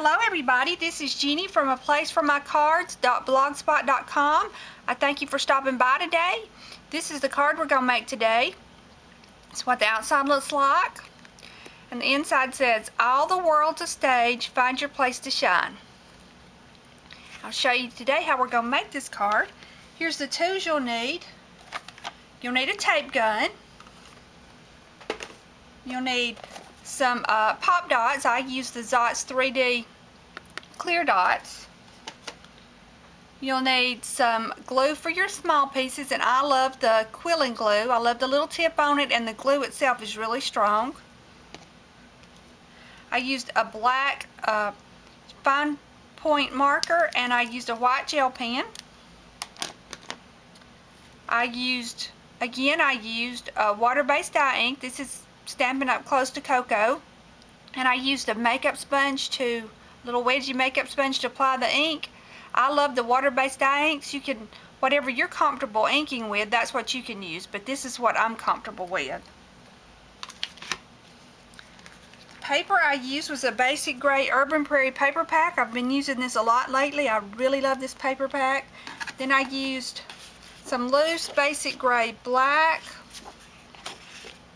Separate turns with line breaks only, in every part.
Hello everybody, this is Jeannie from aplaceformycards.blogspot.com. I thank you for stopping by today. This is the card we're going to make today. It's what the outside looks like. And the inside says, all the world's a stage, find your place to shine. I'll show you today how we're going to make this card. Here's the tools you'll need. You'll need a tape gun. You'll need some pop dots. I use the Zots 3D clear dots. You'll need some glue for your small pieces, and I love the quilling glue. I love the little tip on it, and the glue itself is really strong. I used a black fine point marker, and I used a white gel pen. I used water-based dye ink. This is Stampin' Up! Close to Cocoa. And I used a makeup sponge little wedgie makeup sponge to apply the ink. I love the water-based dye inks. You can, whatever you're comfortable inking with, that's what you can use, but this is what I'm comfortable with. The paper I used was a basic gray Urban Prairie paper pack. I've been using this a lot lately. I really love this paper pack. Then I used some loose basic gray black,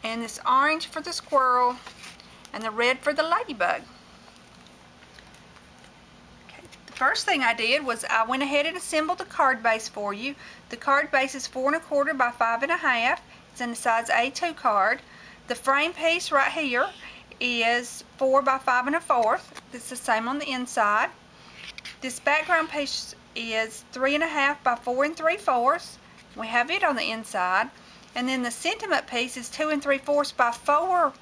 and this orange for the squirrel, and the red for the ladybug. Okay, the first thing I did was I went ahead and assembled the card base for you. The card base is 4 1/4 by 5 1/2. It's in the size A2 card. The frame piece right here is 4 by 5 1/4. It's the same on the inside. This background piece is 3 1/2 by 4 3/4. We have it on the inside. And then the sentiment piece is 2 3/4 by 4,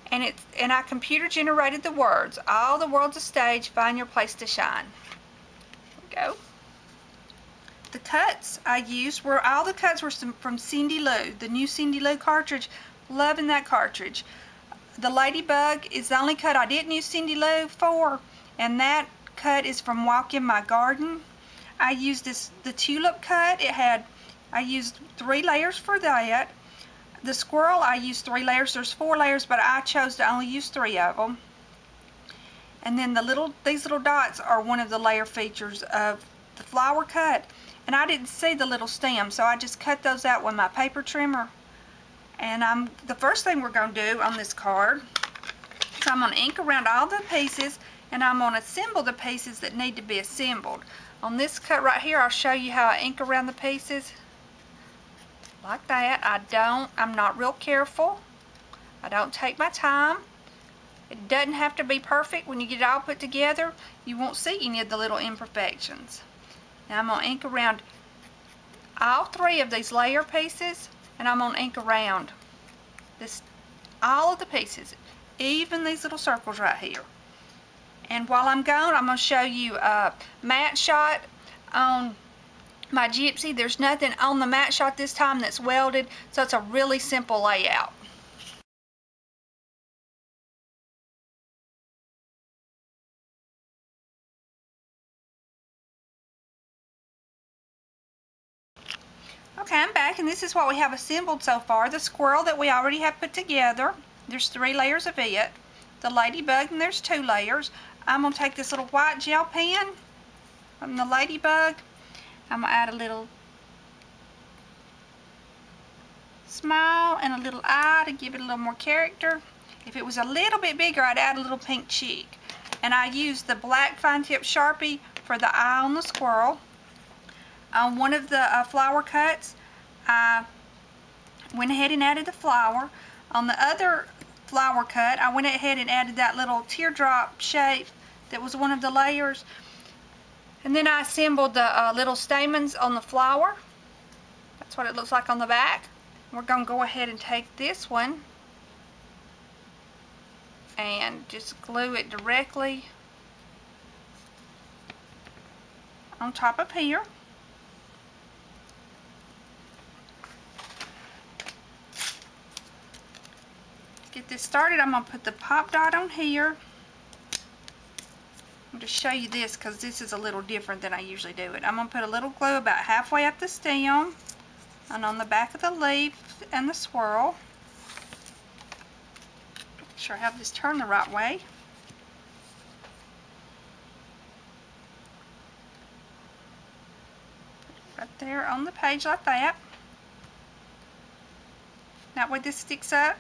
and I computer generated the words. All the world's a stage, find your place to shine. There we go. The cuts I used all the cuts were from Cindy Lou, the new Cindy Lou cartridge. Loving that cartridge. The ladybug is the only cut I didn't use Cindy Lou for, and that cut is from Walk in My Garden. I used the tulip cut. I used 3 layers for that. The squirrel, I used 3 layers. There's 4 layers, but I chose to only use 3 of them. And then these little dots are one of the layer features of the flower cut. And I didn't see the little stem, so I just cut those out with my paper trimmer. And the first thing we're going to do on this card is I'm going to ink around all the pieces, and I'm going to assemble the pieces that need to be assembled. On this cut right here, I'll show you how I ink around the pieces. Like that. I'm not real careful. I don't take my time. It doesn't have to be perfect. When you get it all put together, you won't see any of the little imperfections. Now I'm going to ink around all 3 of these layer pieces, and I'm going to ink around all of the pieces, even these little circles right here. And while I'm gone, I'm going to show you a matte shot on my gypsy. There's nothing on the matte shot this time that's welded, so it's a really simple layout. Okay, I'm back, and this is what we have assembled so far. The squirrel that we already have put together, there's 3 layers of it. The ladybug, and there's 2 layers. I'm going to take this little white gel pen from the ladybug. I'm going to add a little smile and a little eye to give it a little more character. If it was a little bit bigger, I'd add a little pink cheek. And I used the black fine tip Sharpie for the eye on the squirrel. On one of the flower cuts, I went ahead and added the flower. On the other flower cut, I went ahead and added that little teardrop shape that was one of the layers. And then I assembled the little stamens on the flower. That's what it looks like on the back. We're going to go ahead and take this one and just glue it directly on top of here. To get this started, I'm going to put the pop dot on here. I'm going to show you this because this is a little different than I usually do it. I'm going to put a little glue about halfway up the stem and on the back of the leaf and the swirl. Make sure I have this turned the right way. there on the page like that. That way this sticks up.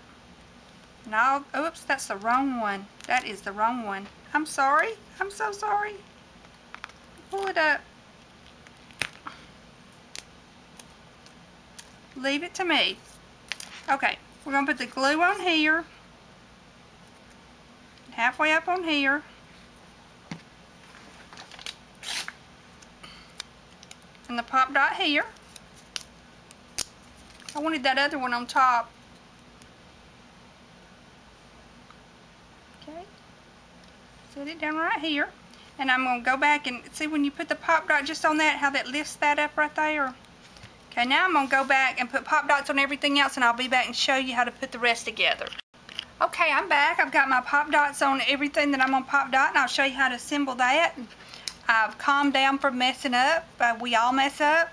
No, oops, that's the wrong one. That is the wrong one. I'm sorry. I'm so sorry. Pull it up. Leave it to me. Okay, we're going to put the glue on here. Halfway up on here. And the pop dot here. I wanted that other one on top. Okay. Set it down right here. And I'm going to go back and see when you put the pop dot just on that, how that lifts that up right there. Okay, now I'm going to go back and put pop dots on everything else, and I'll be back and show you how to put the rest together. Okay, I'm back. I've got my pop dots on everything that I'm going to pop dot, and I'll show you how to assemble that. I've calmed down from messing up. We all mess up,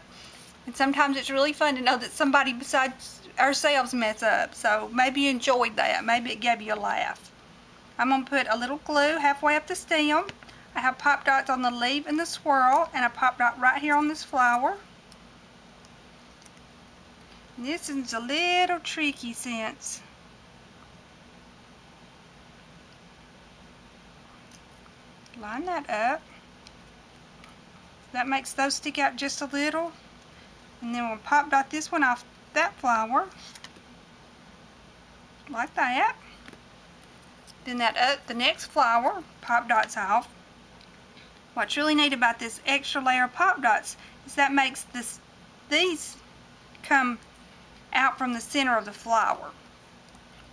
and sometimes it's really fun to know that somebody besides ourselves mess up. So maybe you enjoyed that. Maybe it gave you a laugh. I'm going to put a little glue halfway up the stem. I have pop dots on the leaf and the swirl, and a pop dot right here on this flower. This is a little tricky since line that up. That makes those stick out just a little. And then we'll pop dot this one off that flower. Like that. Then the next flower, pop dots off. What's really neat about this extra layer of pop dots is that makes these come out from the center of the flower.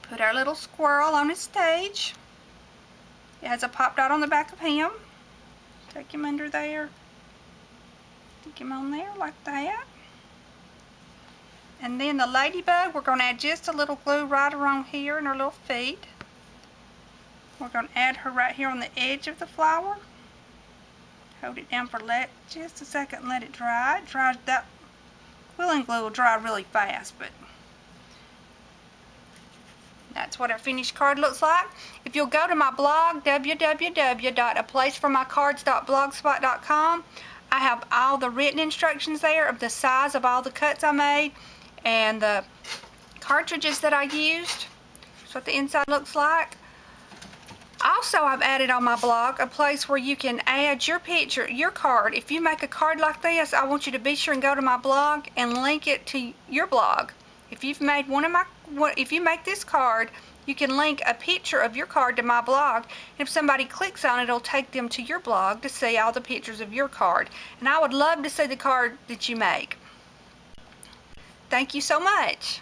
Put our little squirrel on his stage. It has a pop dot on the back of him. Take him under there. Stick him on there like that. And then the ladybug, we're going to add just a little glue right around here in her little feet. We're going to add her right here on the edge of the flower. Hold it down for just a second and let it dry. That quilling glue will dry really fast, but that's what our finished card looks like. If you'll go to my blog, www.aplaceformycards.blogspot.com, I have all the written instructions there of the size of all the cuts I made and the cartridges that I used. That's what the inside looks like. Also, I've added on my blog a place where you can add your picture, your card. If you make a card like this, I want you to be sure and go to my blog and link it to your blog. If you've made if you make this card, you can link a picture of your card to my blog. And if somebody clicks on it, it'll take them to your blog to see all the pictures of your card. And I would love to see the card that you make. Thank you so much.